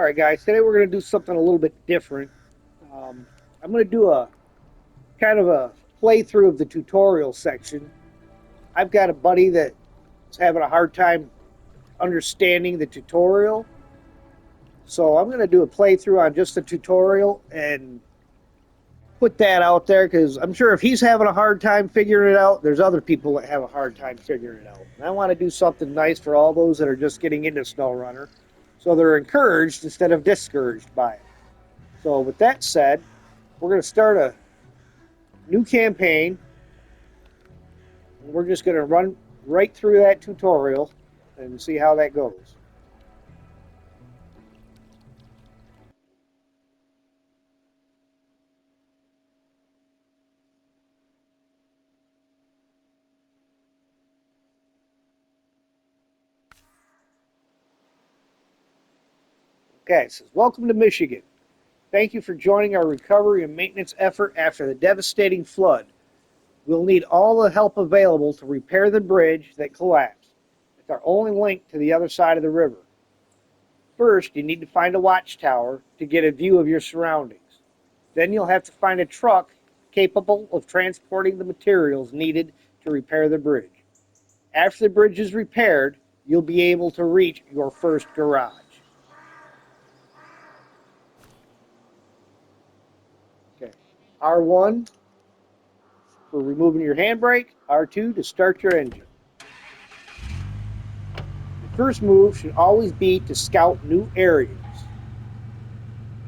Alright guys, today we're going to do something a little bit different. Um, I'm going to do a kind of a playthrough of the tutorial section. I've got a buddy that's having a hard time understanding the tutorial. So I'm going to do a playthrough on just the tutorial and put that out there because I'm sure if he's having a hard time figuring it out, there's other people that have a hard time figuring it out. And I want to do something nice for all those that are just getting into SnowRunner so they're encouraged instead of discouraged by it. So with that said, we're going to start a new campaign. And we're just going to run right through that tutorial and see how that goes. Okay, it says, welcome to Michigan. Thank you for joining our recovery and maintenance effort after the devastating flood. We'll need all the help available to repair the bridge that collapsed. It's our only link to the other side of the river. First, you need to find a watchtower to get a view of your surroundings. Then you'll have to find a truck capable of transporting the materials needed to repair the bridge. After the bridge is repaired, you'll be able to reach your first garage. Okay. R1 for removing your handbrake, R2 to start your engine. The first move should always be to scout new areas.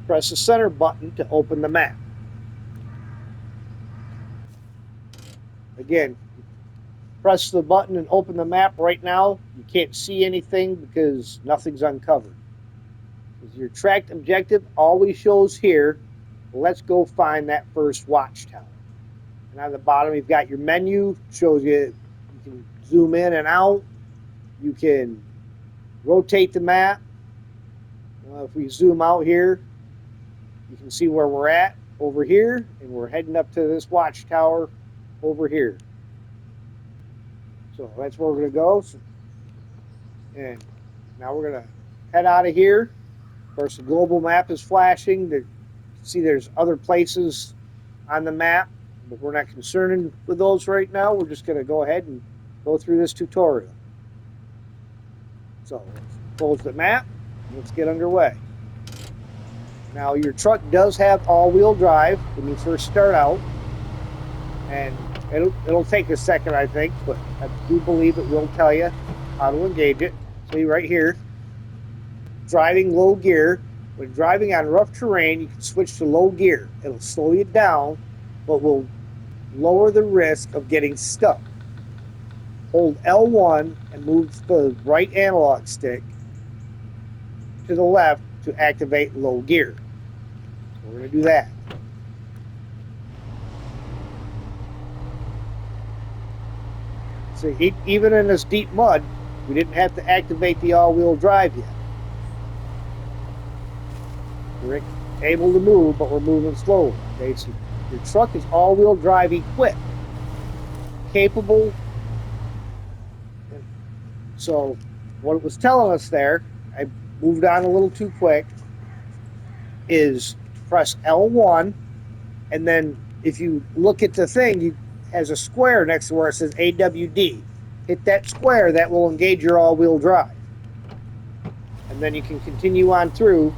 Press the center button to open the map. Again, press the button and open the map. Right now, you can't see anything because nothing's uncovered. Your tracked objective always shows here. Let's go find that first watchtower. And on the bottom, you've got your menu. Shows you can zoom in and out. You can rotate the map. If we zoom out here, you can see where we're at over here, and we're heading up to this watchtower over here. So that's where we're going to go. And now we're going to head out of here. Of course, the global map is flashing. See, there's other places on the map, but we're not concerned with those right now. We're just going to go ahead and go through this tutorial. So let's close the map. Let's get underway. Now, your truck does have all-wheel drive when you first start out, and it'll take a second, I think, but I do believe it will tell you how to engage it. See right here, driving low gear. When driving on rough terrain, you can switch to low gear. It'll slow you down, but will lower the risk of getting stuck. Hold L1 and move the right analog stick to the left to activate low gear. So we're going to do that. See, even in this deep mud, we didn't have to activate the all-wheel drive yet. We're able to move, but we're moving slowly. Okay, so your truck is all-wheel drive equipped, capable. So what it was telling us there, I moved on a little too quick, is press L1, and then if you look at the thing, you has a square next to where it says AWD. Hit that square, that will engage your all-wheel drive. And then you can continue on through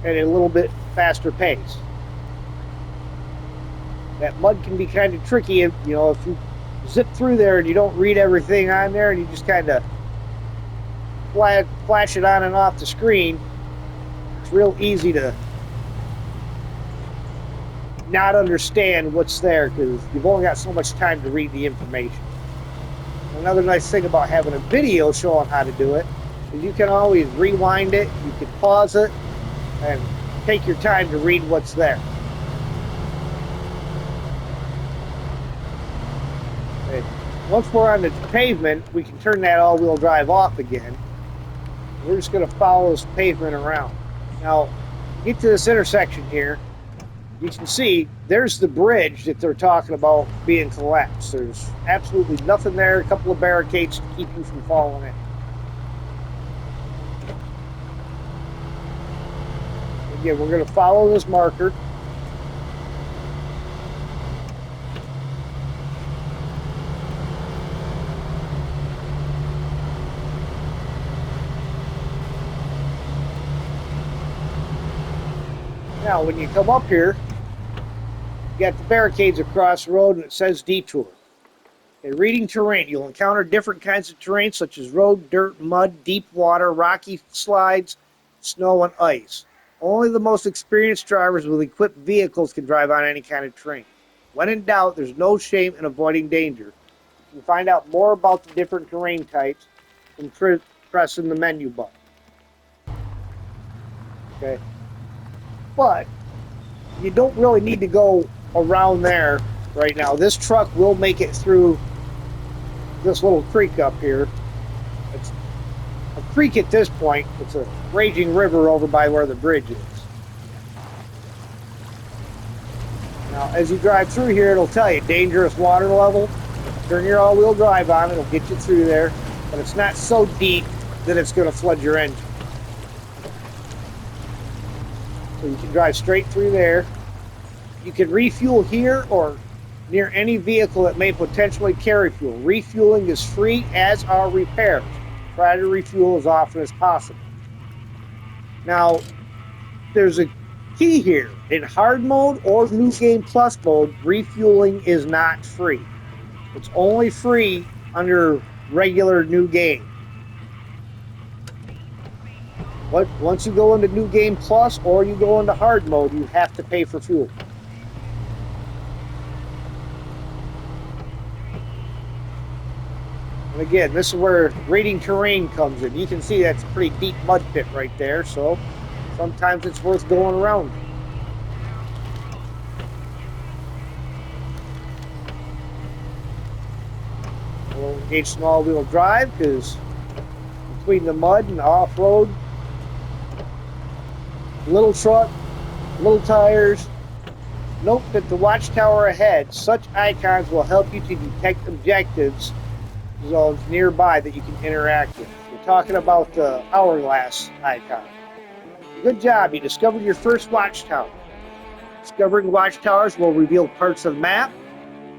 at a little bit faster pace. That mud can be kind of tricky if you zip through there and you don't read everything on there and you just kind of flash it on and off the screen. It's real easy to not understand what's there because you've only got so much time to read the information. Another nice thing about having a video showing how to do it is you can always rewind it, you can pause it, and take your time to read what's there. And once we're on the pavement, we can turn that all-wheel drive off again. We're just going to follow this pavement around. Now, get to this intersection here. You can see there's the bridge that they're talking about being collapsed. There's absolutely nothing there, a couple of barricades to keep you from falling in. Again, we're going to follow this marker. Now, when you come up here, you got the barricades across the road and it says detour. Okay, reading terrain. You'll encounter different kinds of terrain such as road, dirt, mud, deep water, rocky slides, snow, and ice. Only the most experienced drivers with equipped vehicles can drive on any kind of terrain. When in doubt, there's no shame in avoiding danger. You can find out more about the different terrain types from pressing the menu button. Okay, but you don't really need to go around there right now. This truck will make it through this little creek up here. It's a creek at this point. It's a raging river over by where the bridge is. Now, as you drive through here, it'll tell you dangerous water level. Turn your all-wheel drive on, it'll get you through there, but it's not so deep that it's going to flood your engine. So you can drive straight through there. You can refuel here or near any vehicle that may potentially carry fuel. Refueling is free, as are repairs. Try to refuel as often as possible. Now, there's a key here. In hard mode or New Game Plus mode, refueling is not free. It's only free under regular New Game. But once you go into New Game Plus or you go into hard mode, you have to pay for fuel. And again, this is where reading terrain comes in. You can see that's a pretty deep mud pit right there, so sometimes it's worth going around. We'll engage small wheel drive because between the mud and the off-road, little truck, little tires. Note that the watchtower ahead, such icons will help you to detect objectives zones nearby that you can interact with. We're talking about the hourglass icon. Good job, you discovered your first watchtower. Discovering watchtowers will reveal parts of the map.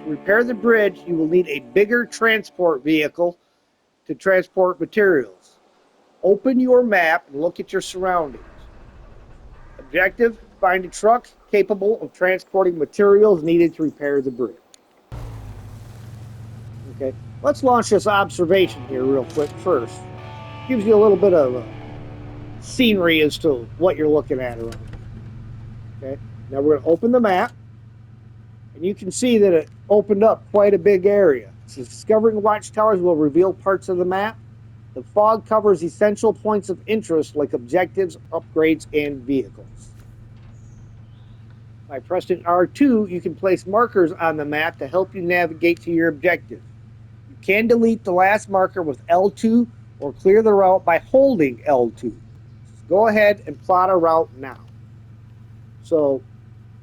To repair the bridge, you will need a bigger transport vehicle to transport materials. Open your map and look at your surroundings. Objective, find a truck capable of transporting materials needed to repair the bridge. Okay, let's launch this observation here real quick first. Gives you a little bit of scenery as to what you're looking at around here. Okay, now we're going to open the map, and you can see that it opened up quite a big area. So discovering watchtowers will reveal parts of the map. The fog covers essential points of interest like objectives, upgrades, and vehicles. By pressing R2, you can place markers on the map to help you navigate to your objective. You can delete the last marker with L2 or clear the route by holding L2. Go ahead and plot a route now. So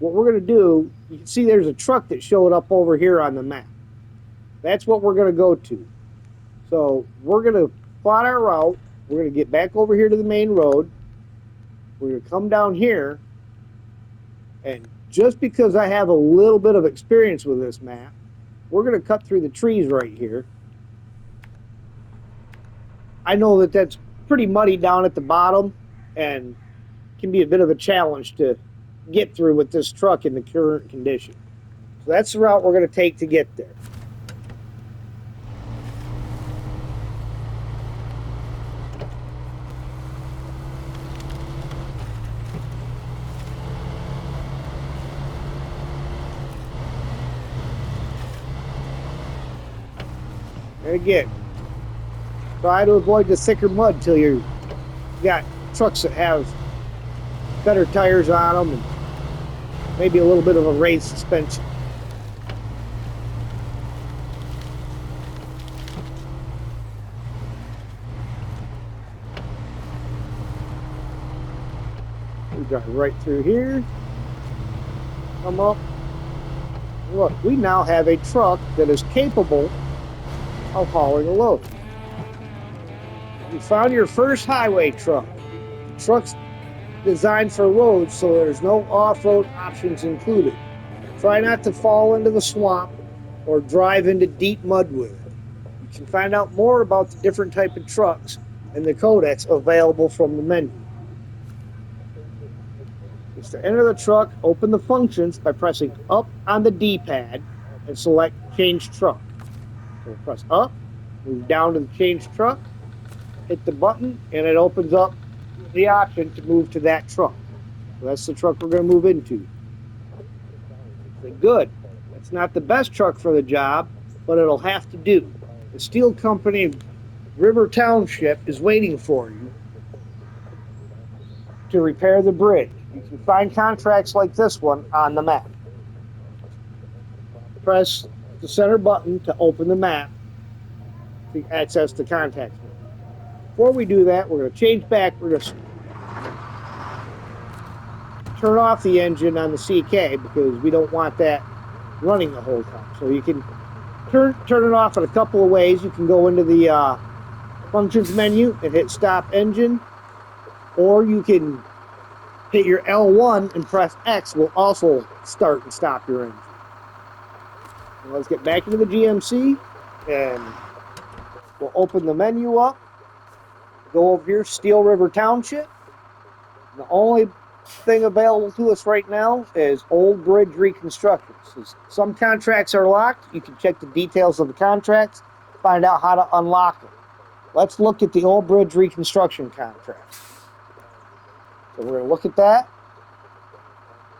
what we're going to do, you can see there's a truck that showed up over here on the map. That's what we're going to go to. So we're going to plot our route. We're going to get back over here to the main road. We're going to come down here, and just because I have a little bit of experience with this map, we're going to cut through the trees right here. I know that that's pretty muddy down at the bottom and can be a bit of a challenge to get through with this truck in the current condition. So that's the route we're going to take to get there. And again, try to avoid the thicker mud until you got trucks that have better tires on them and maybe a little bit of a raised suspension. We drive right through here, come up. Look, we now have a truck that is capable of hauling a load. You found your first highway truck. The truck's designed for roads, so there's no off-road options included. Try not to fall into the swamp or drive into deep mud with it. You can find out more about the different type of trucks and the codecs available from the menu. Just to enter the truck, open the functions by pressing up on the D-pad and select Change Truck. So we'll press up, move down to the Change Truck, hit the button, and it opens up the option to move to that truck. So that's the truck we're going to move into. Good. It's not the best truck for the job, but it'll have to do. The steel company of River Township is waiting for you to repair the bridge. You can find contracts like this one on the map. Press the center button to open the map to access the contacts menu. Before we do that, we're going to change back. We're going to turn off the engine on the CK because we don't want that running the whole time. So you can turn it off in a couple of ways. You can go into the functions menu and hit stop engine, or you can hit your L1 and press X will also start and stop your engine. And let's get back into the GMC and we'll open the menu up, go over here, Steel River Township. The only thing available to us right now is Old Bridge Reconstruction. Some contracts are locked. You can check the details of the contracts, find out how to unlock them. Let's look at the Old Bridge Reconstruction contract. So we're going to look at that.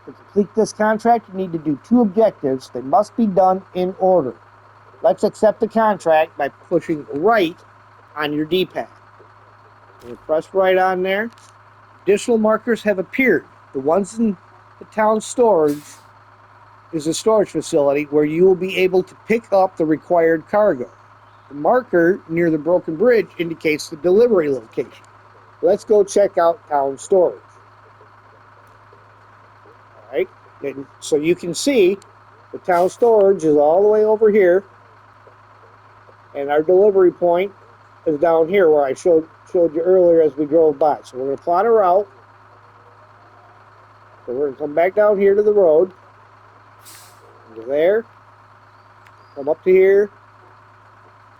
To complete this contract, you need to do 2 objectives. They must be done in order. Let's accept the contract by pushing right on your D-pad. You press right on there. Additional markers have appeared. The ones in the town storage is a storage facility where you will be able to pick up the required cargo. The marker near the broken bridge indicates the delivery location. Let's go check out town storage. All right, and so you can see the town storage is all the way over here, and our delivery point is down here where I showed you earlier as we drove by. So we're going to plot a route. So we're going to come back down here to the road. Go there. Come up to here.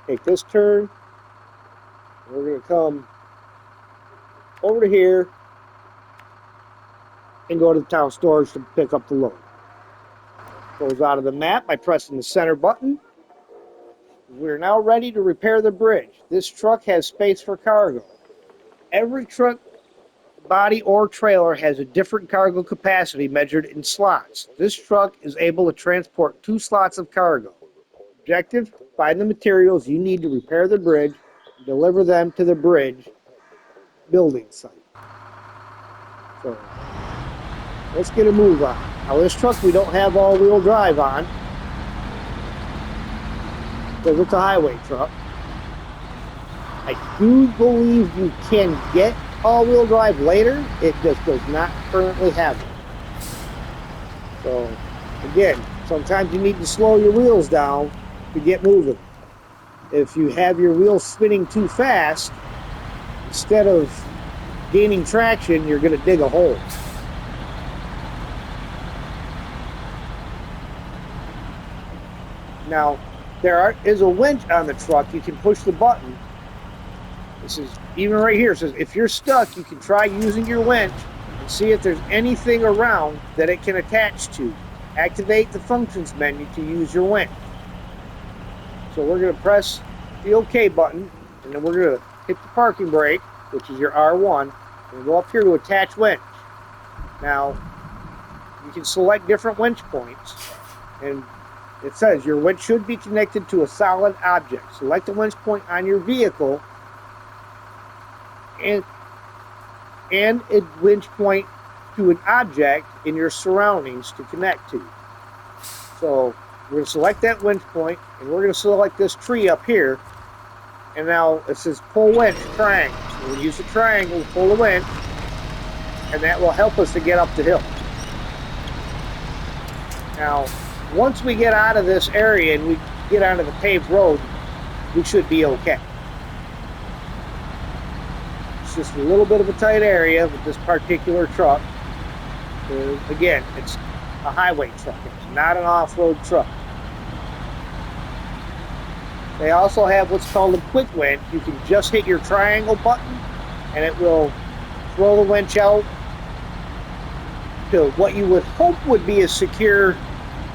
Take this turn. And we're going to come over to here and go to the town storage to pick up the load. Goes out of the map by pressing the center button. We're now ready to repair the bridge. This truck has space for cargo. Every truck, body, or trailer has a different cargo capacity measured in slots. This truck is able to transport 2 slots of cargo. Objective: find the materials you need to repair the bridge and deliver them to the bridge building site. So let's get a move on. Now this truck we don't have all-wheel drive on because it's a highway truck. I do believe you can get all-wheel drive later. It just does not currently have it. So again, sometimes you need to slow your wheels down to get moving. If you have your wheels spinning too fast, instead of gaining traction, you're going to dig a hole. Now, there is a winch on the truck. You can push the button. This is, even right here, it says if you're stuck, you can try using your winch and see if there's anything around that it can attach to. Activate the functions menu to use your winch. So we're going to press the OK button, and then we're going to hit the parking brake, which is your R1, and go up here to attach winch. Now, you can select different winch points, and it says your winch should be connected to a solid object. Select the winch point on your vehicle and a winch point to an object in your surroundings to connect to. So we're going to select that winch point, and we're going to select this tree up here. And now it says pull winch, triangle. So we'll use the triangle to pull the winch, and that will help us to get up the hill. Now, once we get out of this area and we get onto the paved road, we should be okay. It's just a little bit of a tight area with this particular truck. Again, it's a highway truck. It's not an off-road truck. They also have what's called a quick winch. You can just hit your triangle button and it will throw the winch out to what you would hope would be a secure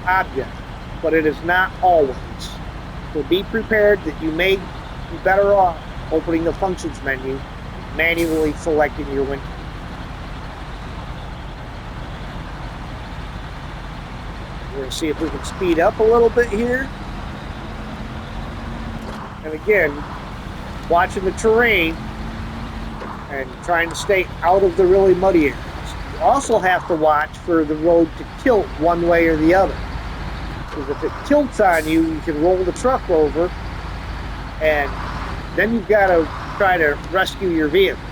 object, but it is not always. So be prepared that you may be better off opening the functions menu, manually selecting your winch. We're going to see if we can speed up a little bit here. And again, watching the terrain and trying to stay out of the really muddy areas. You also have to watch for the road to tilt one way or the other. Because if it tilts on you, you can roll the truck over, and then you've got to try to rescue your vehicle.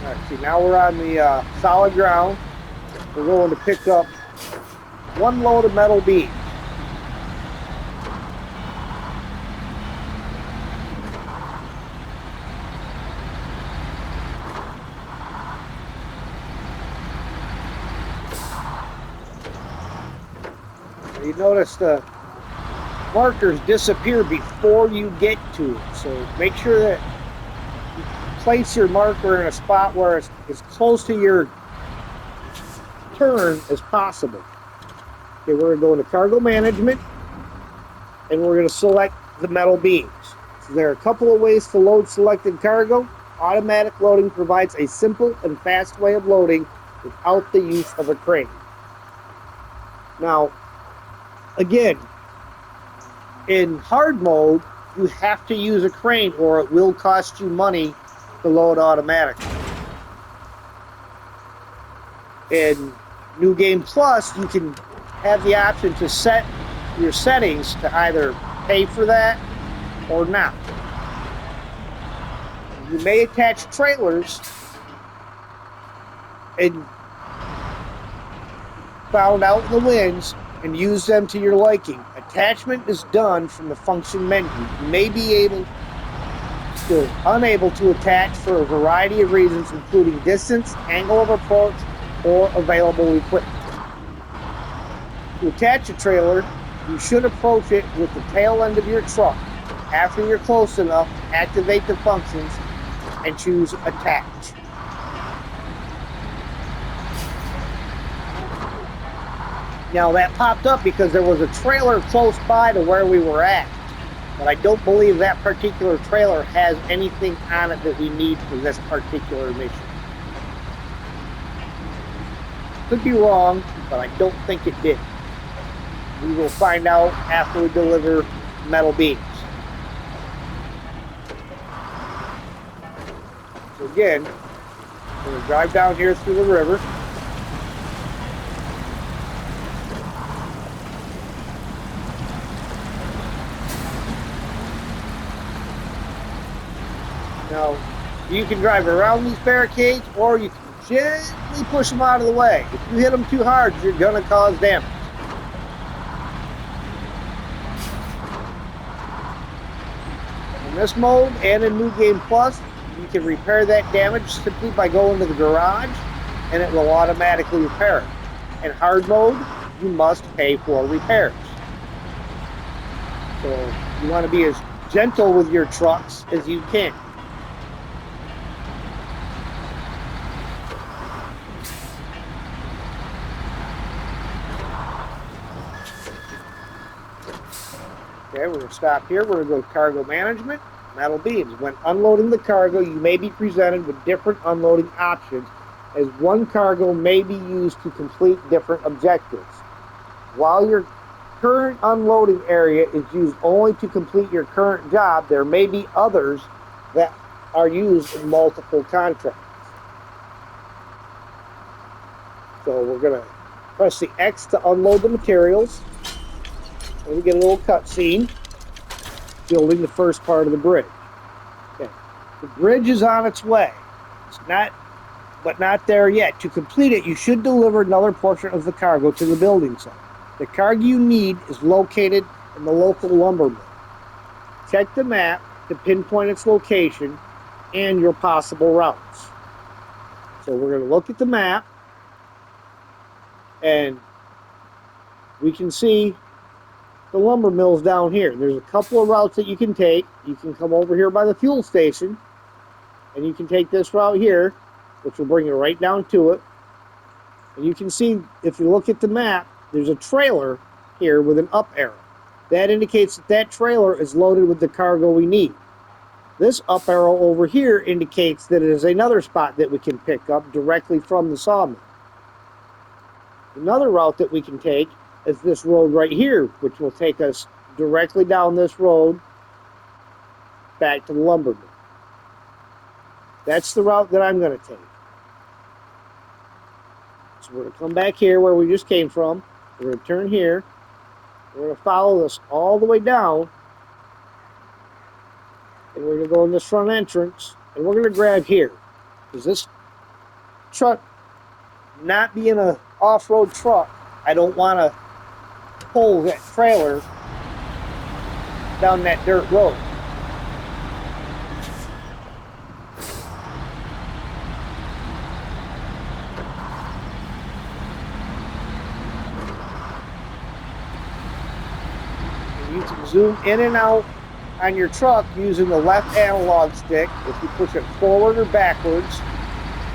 All right, see, now we're on the solid ground. We're going to pick up one load of metal beams. You notice the markers disappear before you get to it, so make sure that you place your marker in a spot where it's as close to your turn as possible. Okay, we're going to go into cargo management and we're going to select the metal beams. So there are a couple of ways to load selected cargo. Automatic loading provides a simple and fast way of loading without the use of a crane. Now, again, in hard mode, you have to use a crane or it will cost you money to load automatically. In New Game Plus, you can have the option to set your settings to either pay for that or not. You may attach trailers and found out in the winds and use them to your liking. Attachment is done from the function menu. You may be unable to attach for a variety of reasons, including distance, angle of approach, or available equipment. To attach a trailer, you should approach it with the tail end of your truck. After you're close enough, activate the functions and choose attach. Now that popped up because there was a trailer close by to where we were at, but I don't believe that particular trailer has anything on it that we need for this particular mission. Could be wrong, but I don't think it did. We will find out after we deliver metal beams. So again, we're going to drive down here through the river. Now, you can drive around these barricades or you can gently push them out of the way. If you hit them too hard, you're going to cause damage. In this mode and in New Game Plus, you can repair that damage simply by going to the garage and it will automatically repair it. In hard mode, you must pay for repairs. So you want to be as gentle with your trucks as you can. Okay, we're going to stop here. We're going to go to cargo management, metal beams. When unloading the cargo, you may be presented with different unloading options, as one cargo may be used to complete different objectives. While your current unloading area is used only to complete your current job, there may be others that are used in multiple contracts. So we're going to press the X to unload the materials. And we get a little cutscene building the first part of the bridge. Okay. The bridge is on its way. It's not there yet. To complete it, you should deliver another portion of the cargo to the building site. The cargo you need is located in the local lumber mill. Check the map to pinpoint its location and your possible routes. So we're going to look at the map, and we can see the lumber mills down here. There's a couple of routes that you can take. You can come over here by the fuel station, and you can take this route here, which will bring you right down to it. And you can see, if you look at the map, there's a trailer here with an up arrow. That indicates that that trailer is loaded with the cargo we need. This up arrow over here indicates that it is another spot that we can pick up directly from the sawmill. Another route that we can take is this road right here, which will take us directly down this road back to the lumber mill. That's the route that I'm going to take. So we're going to come back here where we just came from. We're going to turn here. We're going to follow this all the way down. And we're going to go in this front entrance. And we're going to grab here. Because this truck, not being an off-road truck, I don't want to pull that trailer down that dirt road. And you can zoom in and out on your truck using the left analog stick. If you push it forward or backwards,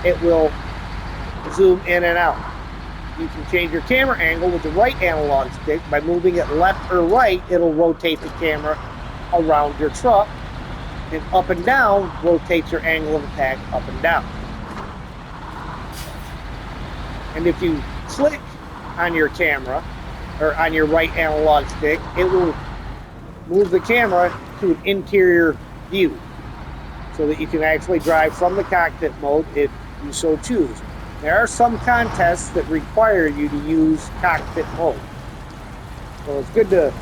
it will zoom in and out. You can change your camera angle with the right analog stick. By moving it left or right, it'll rotate the camera around your truck. And up and down rotates your angle of attack up and down. And if you click on your camera, or on your right analog stick, it will move the camera to an interior view so that you can actually drive from the cockpit mode if you so choose. There are some contests that require you to use cockpit mode. So it's good to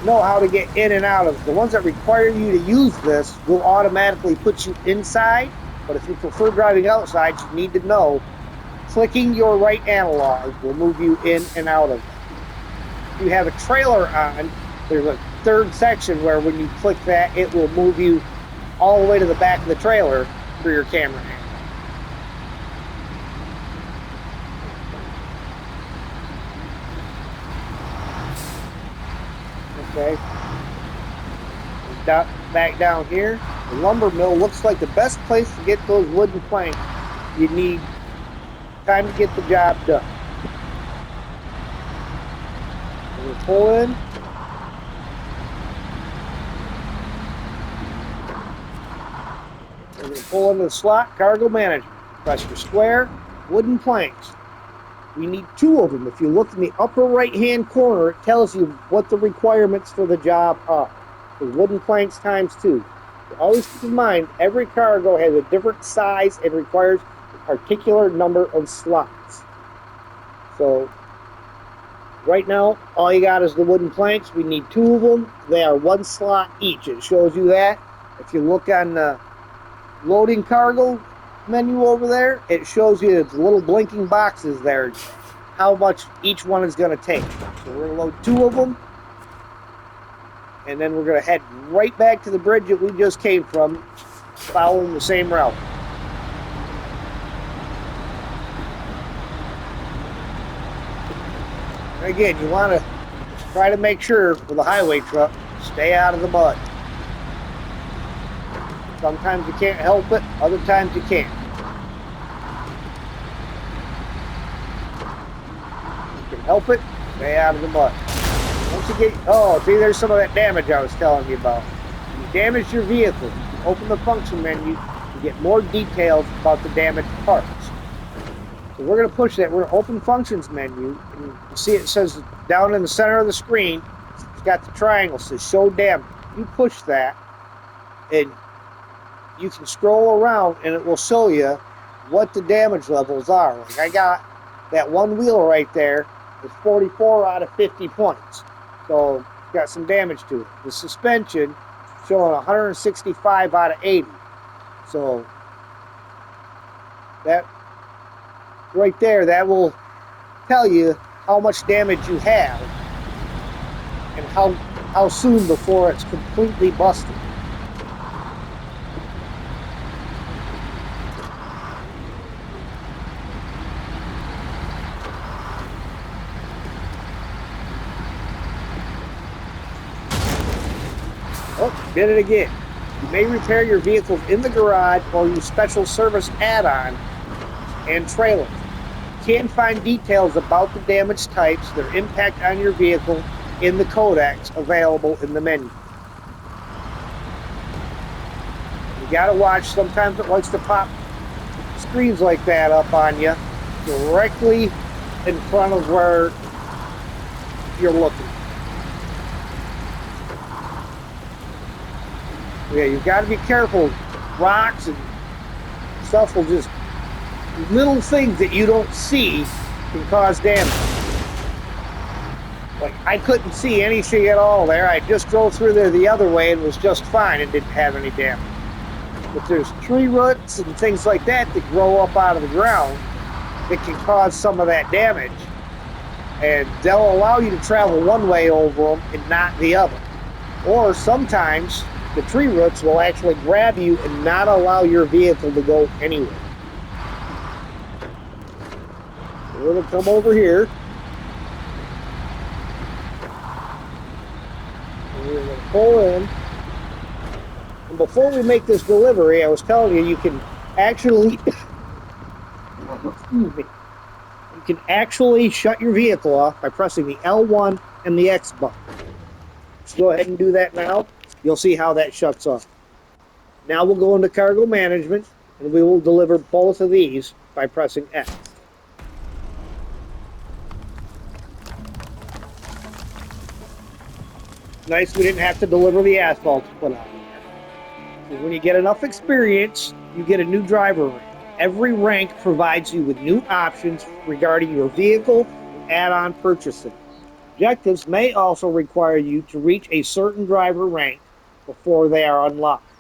know how to get in and out of. The ones that require you to use this will automatically put you inside, but if you prefer driving outside, you need to know clicking your right analog will move you in and out of it. If you have a trailer on, there's a third section where when you click that, it will move you all the way to the back of the trailer for your camera angle. Okay, back down here, the lumber mill looks like the best place to get those wooden planks. You need time to get the job done. We'll pull in. We're going to pull into the slot, cargo management. Press your square, wooden planks. We need 2 of them. If you look in the upper right-hand corner, it tells you what the requirements for the job are. The wooden planks times 2. So always keep in mind, every cargo has a different size and requires a particular number of slots. So, right now, all you got is the wooden planks. We need 2 of them. They are 1 slot each. It shows you that. If you look on the loading cargo menu over there, it shows you the little blinking boxes there, how much each one is going to take. So we're going to load 2 of them, and then we're going to head right back to the bridge that we just came from, following the same route. And again, you want to try to make sure with a highway truck, stay out of the mud. Sometimes you can't help it, other times you can't. You can help it, stay out of the mud. Once you get, oh, see, there's some of that damage I was telling you about. You damage your vehicle, you open the function menu, you get more details about the damaged parts. So we're going to push that. We're going to open functions menu, and you see it says down in the center of the screen, it's got the triangle, it says show damage. You push that, and you can scroll around and it will show you what the damage levels are. Like I got that one wheel right there with 44 out of 50 points. So got some damage to it. The suspension showing 165 out of 80. So that right there, that will tell you how much damage you have and how soon before it's completely busted. Oh, did it again. You may repair your vehicles in the garage or use special service add-on and trailers. You can find details about the damage types, their impact on your vehicle in the codex available in the menu. You gotta watch, sometimes it likes to pop screens like that up on you directly in front of where you're looking. Yeah, you've got to be careful. Rocks and stuff will just, little things that you don't see can cause damage. Like, I couldn't see anything at all there. I just drove through there the other way and was just fine and didn't have any damage. But there's tree roots and things like that that grow up out of the ground that can cause some of that damage. And they'll allow you to travel one way over them and not the other. Or sometimes the tree roots will actually grab you and not allow your vehicle to go anywhere. We're going to come over here. And we're going to pull in. And before we make this delivery, I was telling you, you can actually, excuse me, you can actually shut your vehicle off by pressing the L1 and the X button. Let's go ahead and do that now. You'll see how that shuts off. Now we'll go into cargo management, and we will deliver both of these by pressing X. Nice, we didn't have to deliver the asphalt to put on there. Because when you get enough experience, you get a new driver rank. Every rank provides you with new options regarding your vehicle and add-on purchasing. Objectives may also require you to reach a certain driver rank before they are unlocked.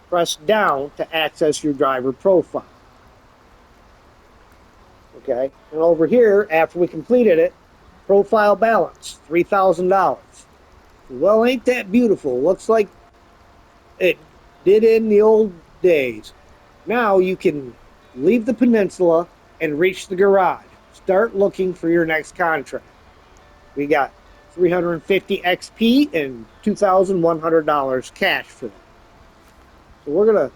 Press down to access your driver profile. Okay, and over here, after we completed it, profile balance, $3,000. Well, ain't that beautiful? Looks like it did in the old days. Now you can leave the peninsula and reach the garage. Start looking for your next contract. We got 350 XP and $2,100 cash for that. So we're going to, of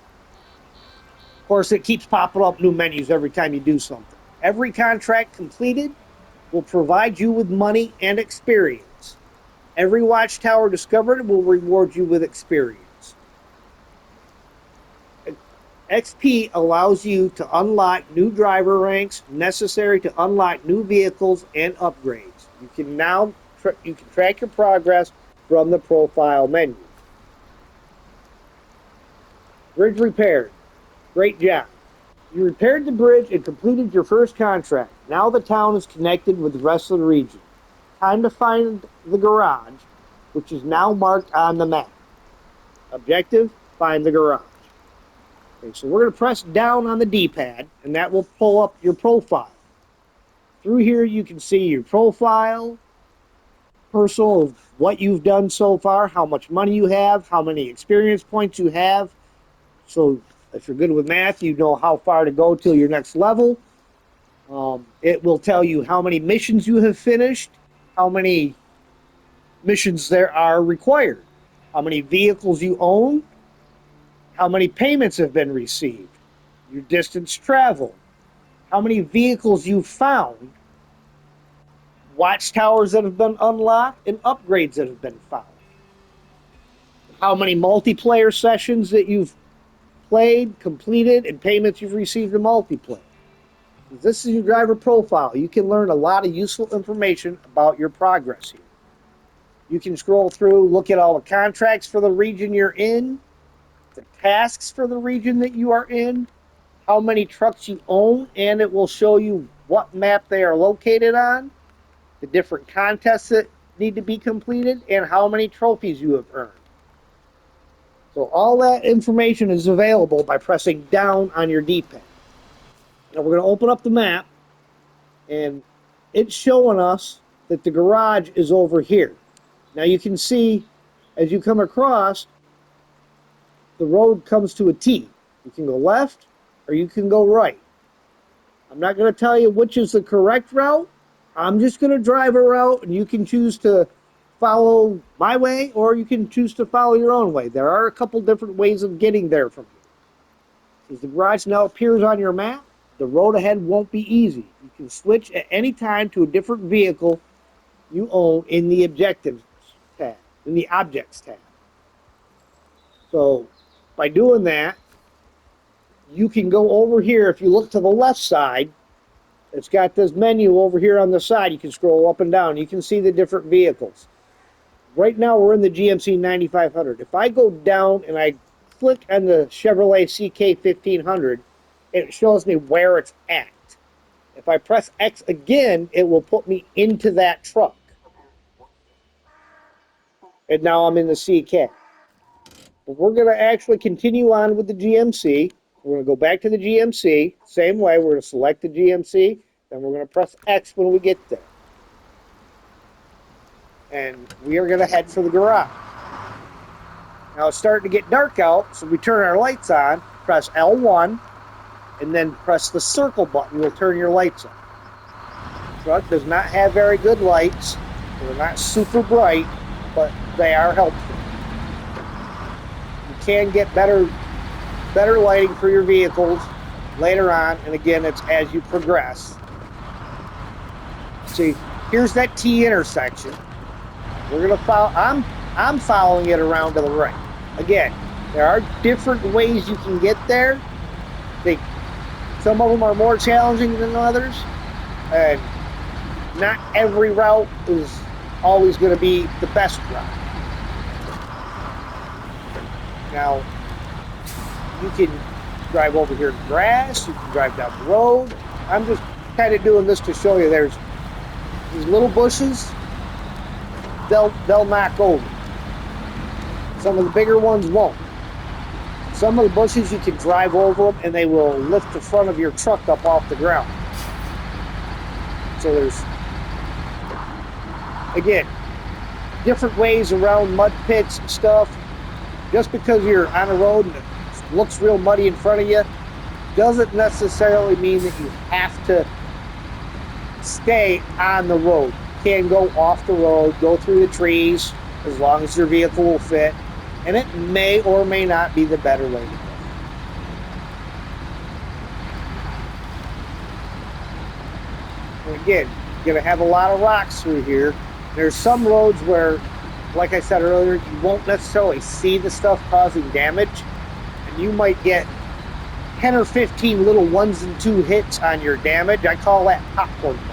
course, it keeps popping up new menus every time you do something. Every contract completed will provide you with money and experience. Every watchtower discovered will reward you with experience. XP allows you to unlock new driver ranks necessary to unlock new vehicles and upgrades. You can now track your progress from the profile menu. Bridge repaired. Great job. You repaired the bridge and completed your first contract. Now the town is connected with the rest of the region. Time to find the garage, which is now marked on the map. Objective, find the garage. Okay, so we're going to press down on the D-pad, and that will pull up your profile. Through here, you can see your profile, personal of what you've done so far, how much money you have, how many experience points you have. So if you're good with math, you know how far to go till your next level. It will tell you how many missions you have finished, how many missions there are required, how many vehicles you own, how many payments have been received, your distance traveled, how many vehicles you've found, watchtowers that have been unlocked, and upgrades that have been found. How many multiplayer sessions that you've played, completed, and payments you've received in multiplayer. This is your driver profile. You can learn a lot of useful information about your progress here. You can scroll through, look at all the contracts for the region you're in, the tasks for the region that you are in, how many trucks you own, and it will show you what map they are located on, the different contests that need to be completed, and how many trophies you have earned. So all that information is available by pressing down on your D-pad. Now we're going to open up the map, and it's showing us that the garage is over here. Now you can see, as you come across, the road comes to a T. You can go left, or you can go right. I'm not going to tell you which is the correct route. I'm just going to drive a route, and you can choose to follow my way, or you can choose to follow your own way. There are a couple different ways of getting there from here. As the garage now appears on your map, the road ahead won't be easy. You can switch at any time to a different vehicle you own in the Objectives tab, in the Objects tab. So by doing that, you can go over here. If you look to the left side, it's got this menu over here on the side. You can scroll up and down. You can see the different vehicles. Right now, we're in the GMC 9500. If I go down and I click on the Chevrolet CK 1500, it shows me where it's at. If I press X again, it will put me into that truck. And now I'm in the CK. But we're going to actually continue on with the GMC. We're going to go back to the GMC. Same way, we're going to select the GMC. Then we're going to press X when we get there. And we are going to head for the garage. Now it's starting to get dark out, so we turn our lights on, press L1, and then press the circle button. Will turn your lights on. The truck does not have very good lights. They're not super bright, but they are helpful. You can get better lighting for your vehicles later on, and again, it's as you progress. See, here's that T intersection. We're gonna follow. I'm following it around to the right. Again, there are different ways you can get there. Some of them are more challenging than others, and not every route is always going to be the best route. Now, you can drive over here in the grass. You can drive down the road. I'm just kind of doing this to show you. There's these little bushes. They'll knock over. Some of the bigger ones won't. Some of the bushes you can drive over them and they will lift the front of your truck up off the ground. So there's, again, different ways around mud pits and stuff. Just because you're on a road and it looks real muddy in front of you doesn't necessarily mean that you have to stay on the road. You can go off the road, go through the trees, as long as your vehicle will fit, and it may or may not be the better way to go. And again, you're going to have a lot of rocks through here. There's some roads where, like I said earlier, you won't necessarily see the stuff causing damage, and you might get 10 or 15 little 1s and 2 hits on your damage. I call that popcorn damage.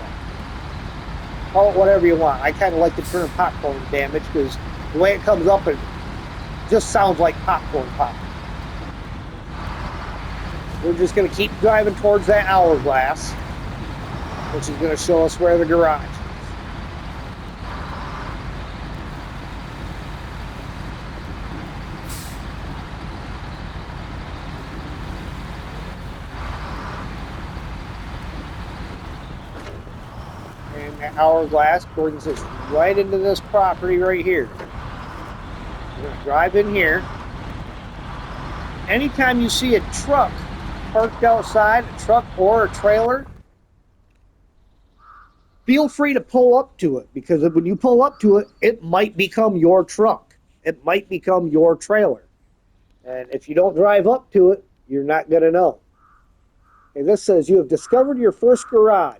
Call it whatever you want. I kind of like the term popcorn damage because the way it comes up, it just sounds like popcorn pop. We're just going to keep driving towards that hourglass, which is going to show us where the garage is. And that hourglass brings us right into this property right here. We're going to drive in here. Anytime you see a truck parked outside, a truck or a trailer, feel free to pull up to it, because when you pull up to it, it might become your truck. It might become your trailer. And if you don't drive up to it, you're not going to know. Okay, this says you have discovered your first garage.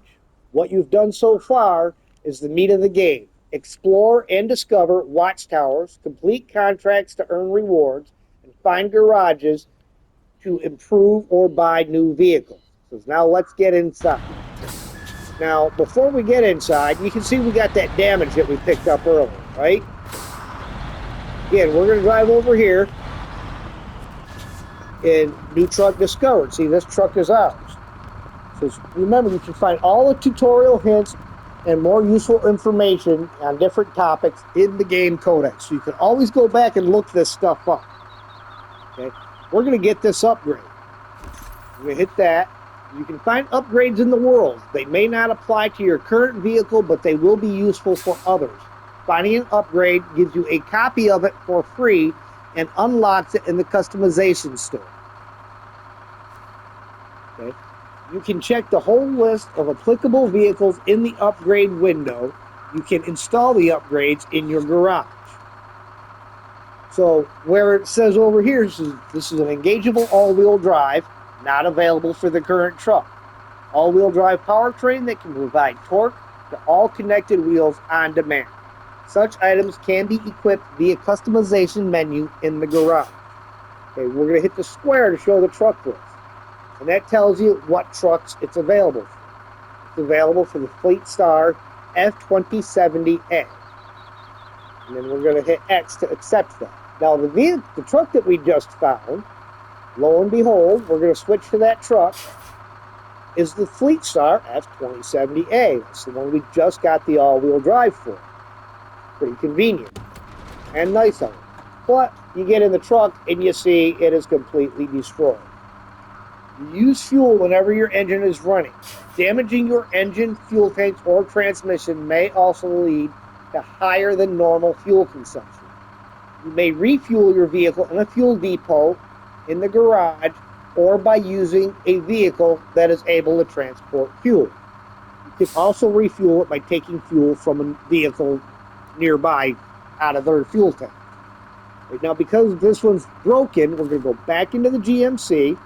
What you've done so far is the meat of the game. Explore and discover watchtowers, complete contracts to earn rewards, and find garages to improve or buy new vehicles. So now let's get inside. Now, before we get inside, you can see we got that damage that we picked up earlier, right? Again, we're going to drive over here in New Truck Discovered. See, this truck is ours. So remember, you can find all the tutorial hints and more useful information on different topics in the game codex. So you can always go back and look this stuff up. Okay, we're going to get this upgrade. We're going to hit that. You can find upgrades in the world. They may not apply to your current vehicle, but they will be useful for others. Finding an upgrade gives you a copy of it for free and unlocks it in the customization store. Okay. You can check the whole list of applicable vehicles in the upgrade window. you can install the upgrades in your garage. So where it says over here, this is an engageable all-wheel drive, not available for the current truck. All-wheel drive powertrain that can provide torque to all connected wheels on demand. Such items can be equipped via customization menu in the garage. Okay, we're going to hit the square to show the truck list. And that tells you what trucks it's available for. It's available for the Fleet Star F2070A. And then we're going to hit X to accept that. Now the truck that we just found, lo and behold, we're going to switch to that truck, is the Fleet Star F2070A. That's the one we just got the all-wheel drive for. Pretty convenient and nice of it. But you get in the truck and you see it is completely destroyed. You use fuel whenever your engine is running. Damaging your engine, fuel tanks, or transmission may also lead to higher than normal fuel consumption. You may refuel your vehicle in a fuel depot, in the garage, or by using a vehicle that is able to transport fuel. You can also refuel it by taking fuel from a vehicle nearby out of their fuel tank. Right now, because this one's broken, we're going to go back into the GMC,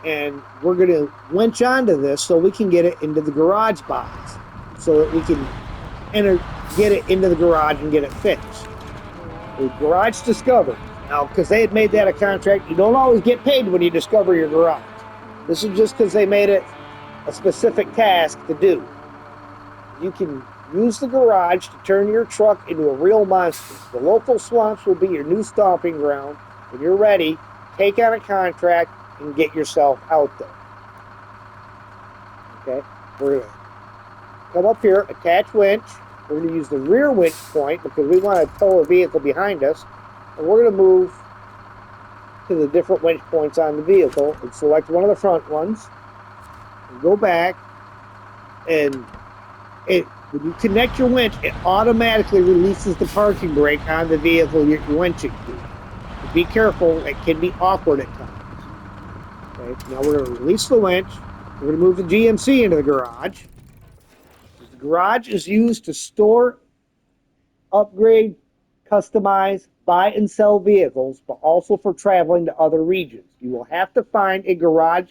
and we're going to winch onto this so we can get it into the garage box, so that we can get it into the garage and get it fixed. The garage discovered. Now, because they had made that a contract, you don't always get paid when you discover your garage. This is just because they made it a specific task to do. You can use the garage to turn your truck into a real monster. The local swamps will be your new stomping ground. When you're ready, take on a contract and get yourself out there. Okay, we're going to come up here, attach winch. We're going to use the rear winch point because we want to tow a vehicle behind us. And we're going to move to the different winch points on the vehicle and select one of the front ones. And go back, and when you connect your winch, it automatically releases the parking brake on the vehicle you're winching to. So be careful, it can be awkward at times. Okay, now we're going to release the winch. We're going to move the GMC into the garage. The garage is used to store, upgrade, customize, buy and sell vehicles, but also for traveling to other regions. You will have to find a garage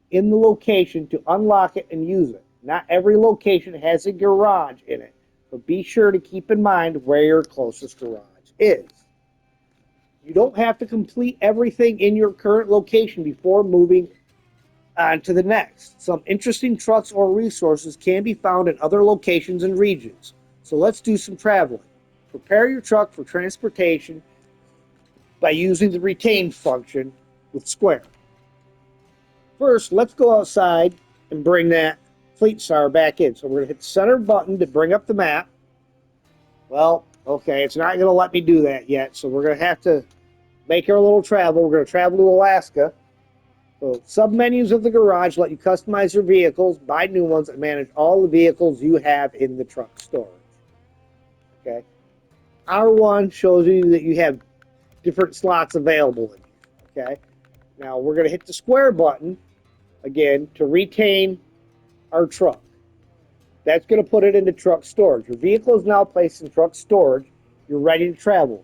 in the location to unlock it and use it. Not every location has a garage in it, but be sure to keep in mind where your closest garage is. You don't have to complete everything in your current location before moving on to the next. Some interesting trucks or resources can be found in other locations and regions. So let's do some traveling. Prepare your truck for transportation by using the retain function with Square. First, let's go outside and bring that Fleet Star back in. So we're going to hit the center button to bring up the map. Well, okay, it's not going to let me do that yet, so we're going to have to make our little travel. We're going to travel to Alaska. So submenus of the garage let you customize your vehicles, buy new ones, and manage all the vehicles you have in the truck storage. Okay. R1 shows you that you have different slots available in here. Okay. Now we're going to hit the square button again to retain our truck. That's going to put it into truck storage. Your vehicle is now placed in truck storage. You're ready to travel.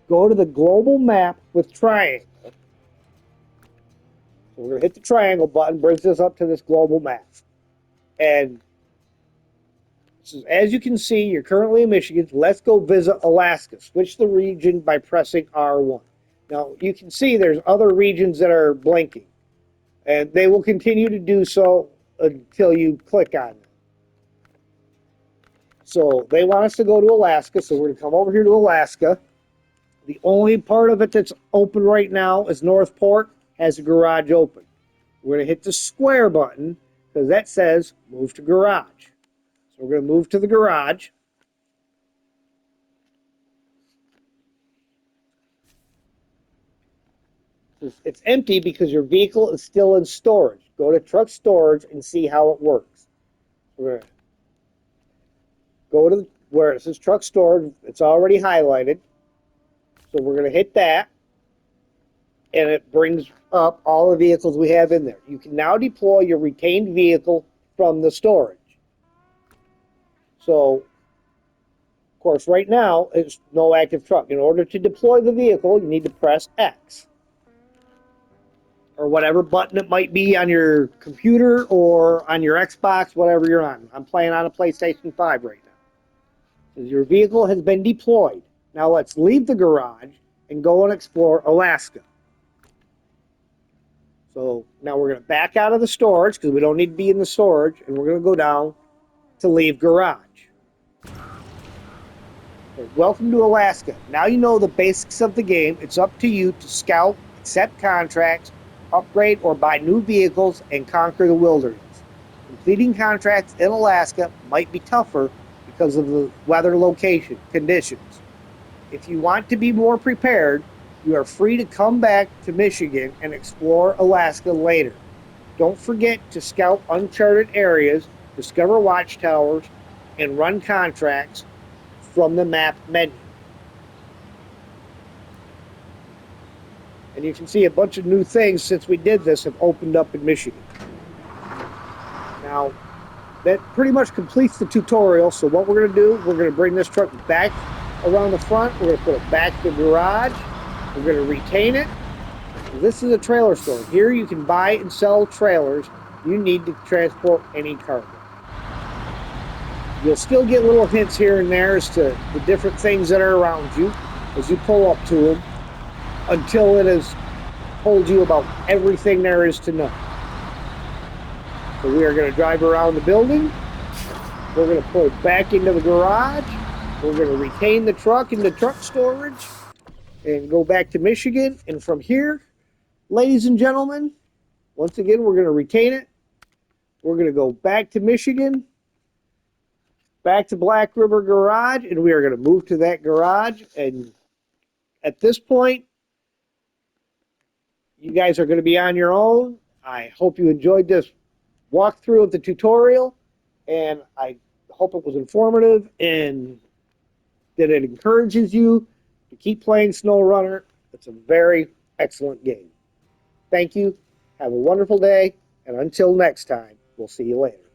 Go to the global map with triangle. So we're going to hit the triangle button, brings us up to this global map. And so as you can see, you're currently in Michigan. Let's go visit Alaska. Switch the region by pressing R1. Now, you can see there's other regions that are blinking. And they will continue to do so until you click on them. So they want us to go to Alaska, so we're going to come over here to Alaska. The only part of it that's open right now is Northport has a garage open. We're going to hit the square button because that says move to garage. So we're going to move to the garage. It's empty because your vehicle is still in storage. Go to truck storage and see how it works. We're going to go to where it says truck storage. It's already highlighted. So we're going to hit that. And it brings up all the vehicles we have in there. You can now deploy your retained vehicle from the storage. So, of course, right now, it's no active truck. In order to deploy the vehicle, you need to press X, or whatever button it might be on your computer or on your Xbox, whatever you're on. I'm playing on a PlayStation 5 right now. Your vehicle has been deployed. Now let's leave the garage and go and explore Alaska. So now we're going to back out of the storage because we don't need to be in the storage, and we're going to go down to leave garage. So welcome to Alaska. Now you know the basics of the game. It's up to you to scout, accept contracts, upgrade or buy new vehicles, and conquer the wilderness. Completing contracts in Alaska might be tougher because of the weather location conditions. If you want to be more prepared, you are free to come back to Michigan and explore Alaska later. Don't forget to scout uncharted areas, discover watchtowers, and run contracts from the map menu. And you can see a bunch of new things since we did this have opened up in Michigan. Now, that pretty much completes the tutorial. So what we're going to do, we're going to bring this truck back around the front. We're going to put it back in the garage. We're going to retain it. This is a trailer store. Here you can buy and sell trailers you need to transport any cargo. You'll still get little hints here and there as to the different things that are around you as you pull up to them until it has told you about everything there is to know. So we are going to drive around the building. We're going to pull it back into the garage. We're going to retain the truck in the truck storage and go back to Michigan. And from here, ladies and gentlemen, once again, we're going to retain it. We're going to go back to Michigan, back to Black River Garage, and we are going to move to that garage. And at this point, you guys are going to be on your own. I hope you enjoyed this walkthrough of the tutorial, and I hope it was informative and that it encourages you to keep playing Snowrunner. It's a very excellent game. Thank you. Have a wonderful day, and until next time, we'll see you later.